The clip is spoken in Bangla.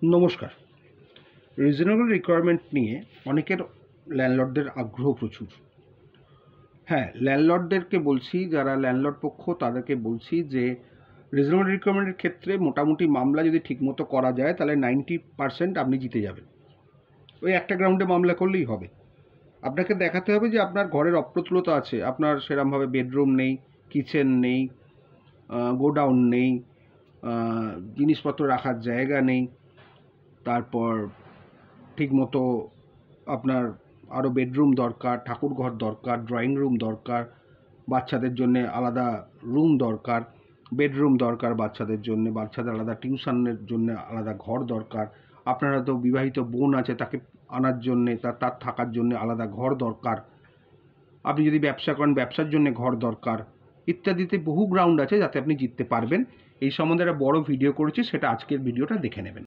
নমস্কার। রিজনেবল রিকোয়ারমেন্ট নিয়ে অনেকের ল্যান্ডলর্ডদের আগ্রহ প্রচুর। হ্যাঁ, ল্যান্ডলর্ডদেরকে বলছি, যারা ল্যান্ডলর্ড পক্ষ তাদেরকে বলছি যে রিজনেবল রিকোয়ারমেন্টের ক্ষেত্রে মোটামুটি মামলা যদি ঠিকমতো করা যায় তাহলে 90% আপনি জিতে যাবেন। ওই একটা গ্রাউন্ডে মামলা করলেই হবে। আপনাকে দেখাতে হবে যে আপনার ঘরের অপ্রতুলতা আছে, আপনার সেরমভাবে বেডরুম নেই, কিচেন নেই, গোডাউন নেই, জিনিসপত্র রাখার জায়গা নেই, তারপর ঠিকমতো আপনার আরও বেডরুম দরকার, ঠাকুরঘর দরকার, ড্রয়িং রুম দরকার, বাচ্চাদের জন্যে আলাদা রুম দরকার, বেডরুম দরকার বাচ্চাদের জন্যে, বাচ্চাদের আলাদা টিউশনের জন্য আলাদা ঘর দরকার। আপনার হয়তো বিবাহিত বোন আছে, তাকে আনার জন্যে তার থাকার জন্যে আলাদা ঘর দরকার। আপনি যদি ব্যবসা করেন, ব্যবসার জন্য ঘর দরকার, ইত্যাদিতে বহু গ্রাউন্ড আছে যাতে আপনি জিততে পারবেন। এই সম্বন্ধে একটা বড় ভিডিও করেছি, সেটা আজকের ভিডিওটা দেখে নেবেন।